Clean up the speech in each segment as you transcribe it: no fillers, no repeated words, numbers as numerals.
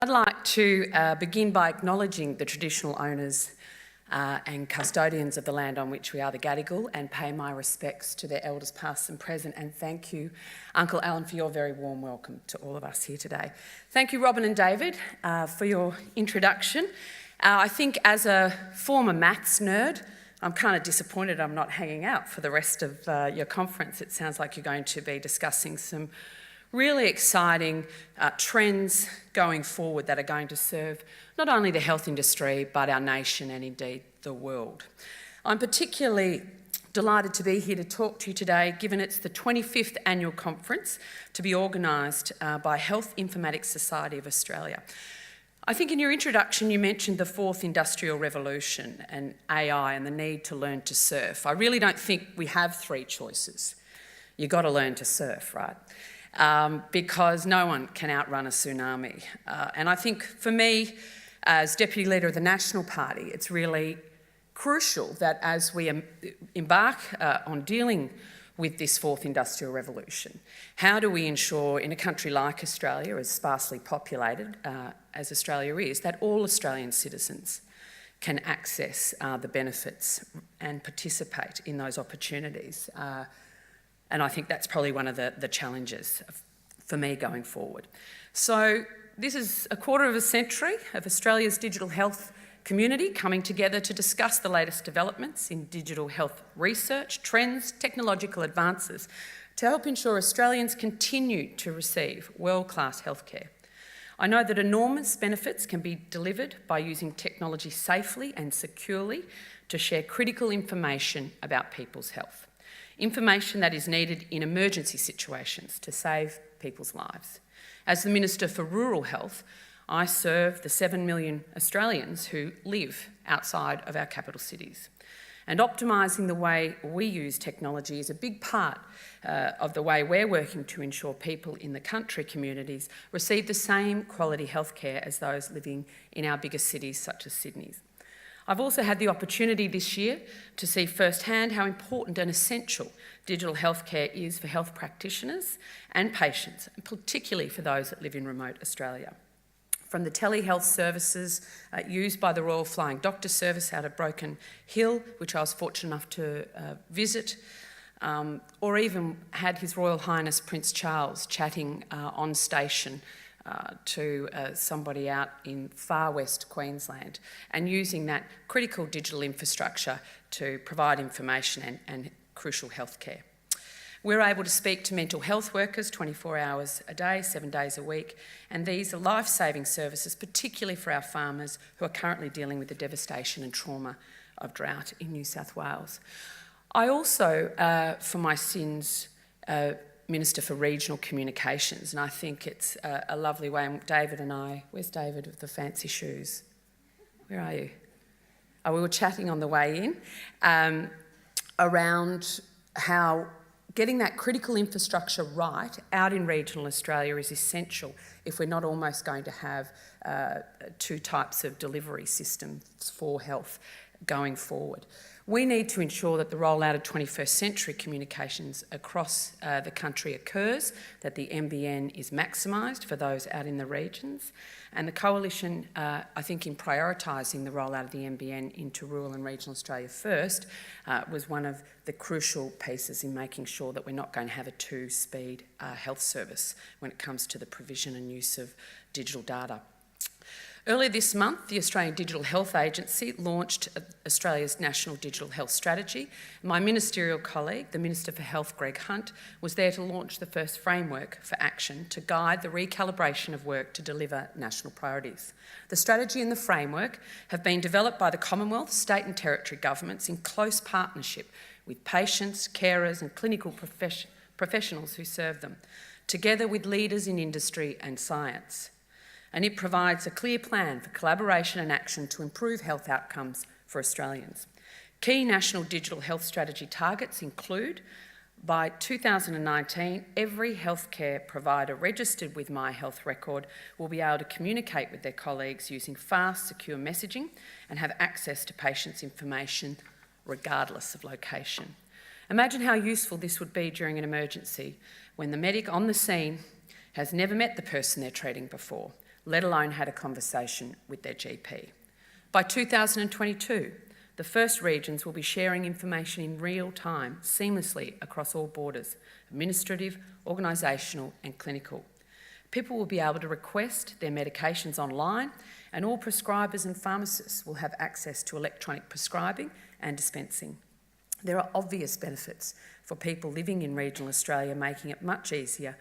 I'd like to begin by acknowledging the traditional owners and custodians of the land on which we are, the Gadigal, and pay my respects to their elders past and present, and thank you, Uncle Alan, for your very warm welcome to all of us here today. Thank you, Robin and David, for your introduction. I think as a former maths nerd, I'm kind of disappointed I'm not hanging out for the rest of your conference. It sounds like you're going to be discussing some really exciting trends going forward that are going to serve not only the health industry but our nation and indeed the world. I'm particularly delighted to be here to talk to you today, given it's the 25th annual conference to be organised by Health Informatics Society of Australia. I think in your introduction you mentioned the fourth industrial revolution and AI and the need to learn to surf. I really don't think we have three choices. You've got to learn to surf, right? Because no one can outrun a tsunami. And I think for me, as Deputy Leader of the National Party, it's really crucial that as we embark on dealing with this fourth industrial revolution, how do we ensure in a country like Australia, as sparsely populated as Australia is, that all Australian citizens can access the benefits and participate in those opportunities. And I think that's probably one of the challenges for me going forward. So this is a quarter of a century of Australia's digital health community coming together to discuss the latest developments in digital health research, trends, technological advances to help ensure Australians continue to receive world-class healthcare. I know that enormous benefits can be delivered by using technology safely and securely to share critical information about people's health. Information that is needed in emergency situations to save people's lives. As the Minister for Rural Health, I serve the 7 million Australians who live outside of our capital cities. And optimising the way we use technology is a big part of the way we're working to ensure people in the country communities receive the same quality healthcare as those living in our biggest cities such as Sydney's. I've also had the opportunity this year to see firsthand how important and essential digital healthcare is for health practitioners and patients, and particularly for those that live in remote Australia. From the telehealth services used by the Royal Flying Doctor Service out of Broken Hill, which I was fortunate enough to visit, or even had His Royal Highness Prince Charles chatting on station to somebody out in far west Queensland, and using that critical digital infrastructure to provide information and crucial healthcare. We're able to speak to mental health workers 24 hours a day, 7 days a week, and these are life-saving services, particularly for our farmers who are currently dealing with the devastation and trauma of drought in New South Wales. I also, for my sins, Minister for Regional Communications, and I think it's a lovely way. And David and I, where's David with the fancy shoes? Where are you? Oh, we were chatting on the way in around how getting that critical infrastructure right out in regional Australia is essential if we're not almost going to have two types of delivery systems for health going forward. We need to ensure that the rollout of 21st century communications across the country occurs, that the NBN is maximised for those out in the regions, and the Coalition, I think in prioritising the rollout of the NBN into rural and regional Australia first, was one of the crucial pieces in making sure that we're not going to have a two-speed health service when it comes to the provision and use of digital data. Earlier this month, the Australian Digital Health Agency launched Australia's National Digital Health Strategy. My ministerial colleague, the Minister for Health, Greg Hunt, was there to launch the first framework for action to guide the recalibration of work to deliver national priorities. The strategy and the framework have been developed by the Commonwealth, state and territory governments in close partnership with patients, carers and clinical professionals who serve them, together with leaders in industry and science. And it provides a clear plan for collaboration and action to improve health outcomes for Australians. Key national digital health strategy targets include, by 2019, every healthcare provider registered with My Health Record will be able to communicate with their colleagues using fast, secure messaging and have access to patients' information regardless of location. Imagine how useful this would be during an emergency when the medic on the scene has never met the person they're treating before, let alone had a conversation with their GP. By 2022, the first regions will be sharing information in real time, seamlessly across all borders, administrative, organisational and clinical. People will be able to request their medications online, and all prescribers and pharmacists will have access to electronic prescribing and dispensing. There are obvious benefits for people living in regional Australia, making it much easier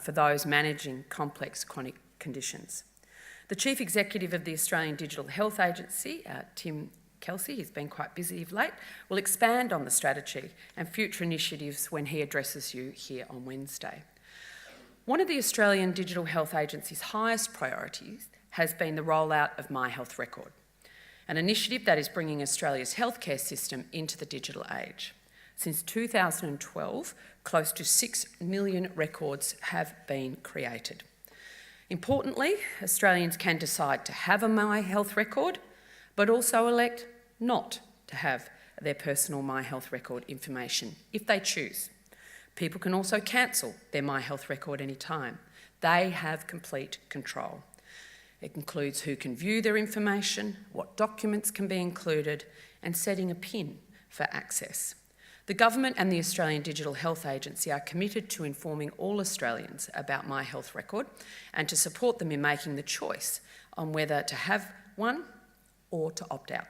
for those managing complex chronic conditions. The Chief Executive of the Australian Digital Health Agency, Tim Kelsey, he's been quite busy of late, will expand on the strategy and future initiatives when he addresses you here on Wednesday. One of the Australian Digital Health Agency's highest priorities has been the rollout of My Health Record, an initiative that is bringing Australia's healthcare system into the digital age. Since 2012, close to 6 million records have been created. Importantly, Australians can decide to have a My Health Record, but also elect not to have their personal My Health Record information if they choose. People can also cancel their My Health Record anytime. They have complete control. It includes who can view their information, what documents can be included, and setting a PIN for access. The government and the Australian Digital Health Agency are committed to informing all Australians about My Health Record and to support them in making the choice on whether to have one or to opt out.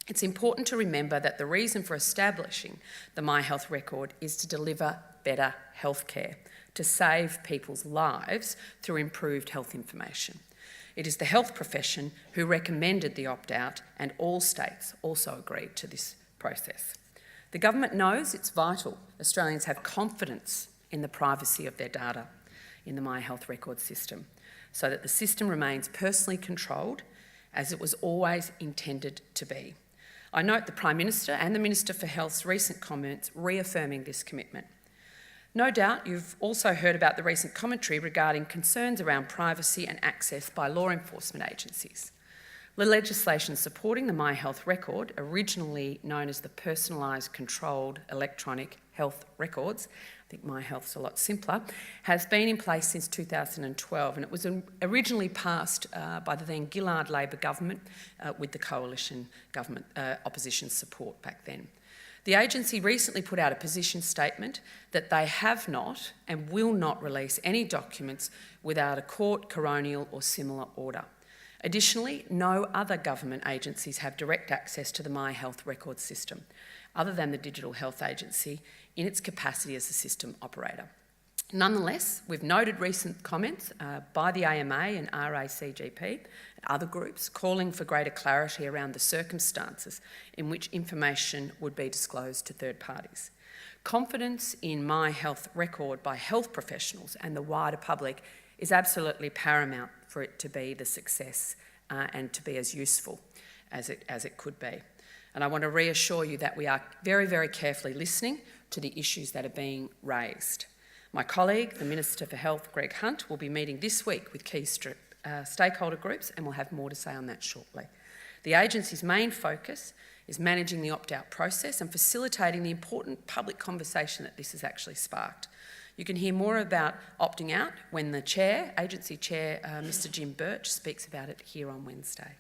It's important to remember that the reason for establishing the My Health Record is to deliver better healthcare, to save people's lives through improved health information. It is the health profession who recommended the opt-out, and all states also agreed to this process. The government knows it's vital Australians have confidence in the privacy of their data in the My Health Record system, so that the system remains personally controlled as it was always intended to be. I note the Prime Minister and the Minister for Health's recent comments reaffirming this commitment. No doubt you've also heard about the recent commentary regarding concerns around privacy and access by law enforcement agencies. The legislation supporting the My Health Record, originally known as the Personalised Controlled Electronic Health Records, I think My Health's a lot simpler, has been in place since 2012, and it was originally passed by the then Gillard Labor government with the coalition government opposition support back then. The agency recently put out a position statement that they have not and will not release any documents without a court, coronial or similar order. Additionally, no other government agencies have direct access to the My Health Record system, other than the Digital Health Agency in its capacity as a system operator. Nonetheless, we've noted recent comments by the AMA and RACGP and other groups calling for greater clarity around the circumstances in which information would be disclosed to third parties. Confidence in My Health Record by health professionals and the wider public is absolutely paramount for it to be the success and to be as useful as it could be. And I want to reassure you that we are very, very carefully listening to the issues that are being raised. My colleague, the Minister for Health, Greg Hunt, will be meeting this week with key stakeholder groups, and we'll have more to say on that shortly. The agency's main focus is managing the opt-out process and facilitating the important public conversation that this has actually sparked. You can hear more about opting out when the chair, agency chair, Mr Jim Birch, speaks about it here on Wednesday.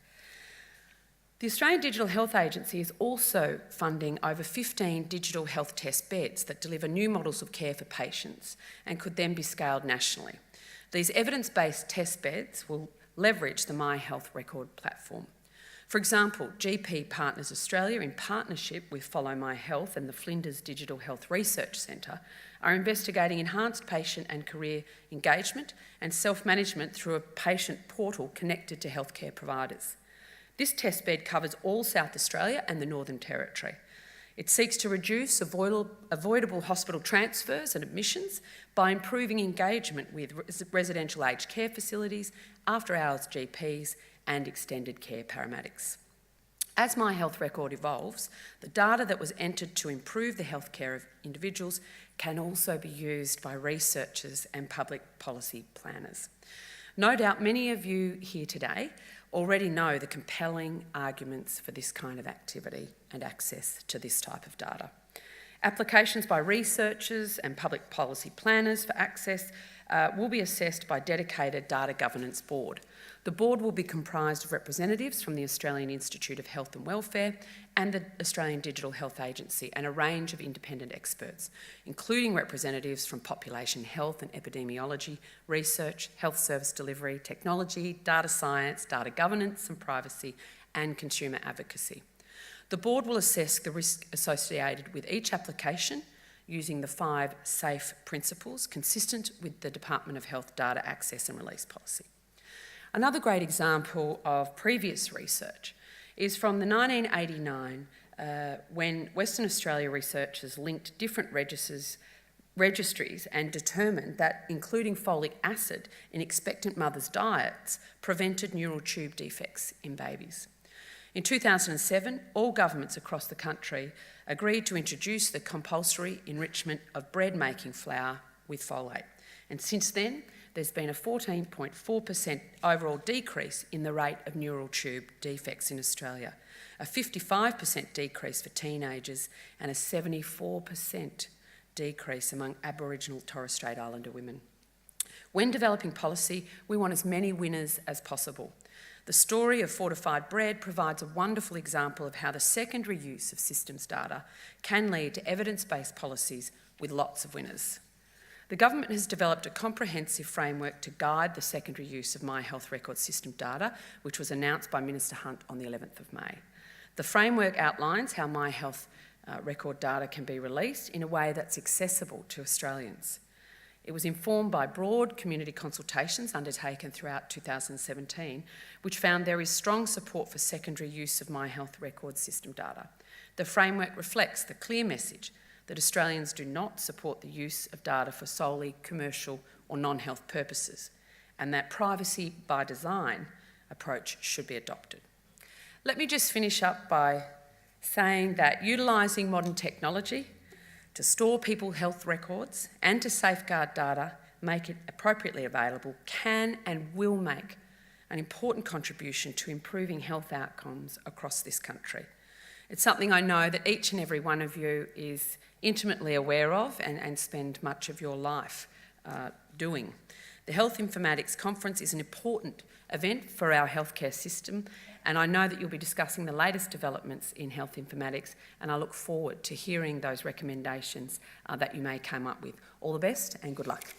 The Australian Digital Health Agency is also funding over 15 digital health test beds that deliver new models of care for patients and could then be scaled nationally. These evidence-based test beds will leverage the My Health Record platform. For example, GP Partners Australia, in partnership with Follow My Health and the Flinders Digital Health Research Centre, are investigating enhanced patient and career engagement and self-management through a patient portal connected to healthcare providers. This testbed covers all South Australia and the Northern Territory. It seeks to reduce avoidable hospital transfers and admissions by improving engagement with residential aged care facilities, after-hours GPs and extended care paramedics. As My Health Record evolves, the data that was entered to improve the healthcare of individuals can also be used by researchers and public policy planners. No doubt many of you here today already know the compelling arguments for this kind of activity and access to this type of data. Applications by researchers and public policy planners for access will be assessed by a dedicated data governance board. The board will be comprised of representatives from the Australian Institute of Health and Welfare and the Australian Digital Health Agency and a range of independent experts, including representatives from population health and epidemiology, research, health service delivery, technology, data science, data governance and privacy, and consumer advocacy. The board will assess the risk associated with each application using the 5 SAFE principles consistent with the Department of Health Data Access and Release Policy. Another great example of previous research is from the 1989 when Western Australia researchers linked different registries and determined that including folic acid in expectant mothers' diets prevented neural tube defects in babies. In 2007, all governments across the country agreed to introduce the compulsory enrichment of bread-making flour with folate. And since then, there's been a 14.4% overall decrease in the rate of neural tube defects in Australia, a 55% decrease for teenagers, and a 74% decrease among Aboriginal Torres Strait Islander women. When developing policy, we want as many winners as possible. The story of fortified bread provides a wonderful example of how the secondary use of systems data can lead to evidence-based policies with lots of winners. The government has developed a comprehensive framework to guide the secondary use of My Health Record system data, which was announced by Minister Hunt on the 11th of May. The framework outlines how My Health Record data can be released in a way that's accessible to Australians. It was informed by broad community consultations undertaken throughout 2017, which found there is strong support for secondary use of My Health Record system data. The framework reflects the clear message that Australians do not support the use of data for solely commercial or non-health purposes, and that privacy by design approach should be adopted. Let me just finish up by saying that utilising modern technology to store people's health records and to safeguard data, make it appropriately available, can and will make an important contribution to improving health outcomes across this country. It's something I know that each and every one of you is intimately aware of and spend much of your life doing. The Health Informatics Conference is an important event for our healthcare system, and I know that you'll be discussing the latest developments in health informatics, and I look forward to hearing those recommendations that you may come up with. All the best and good luck.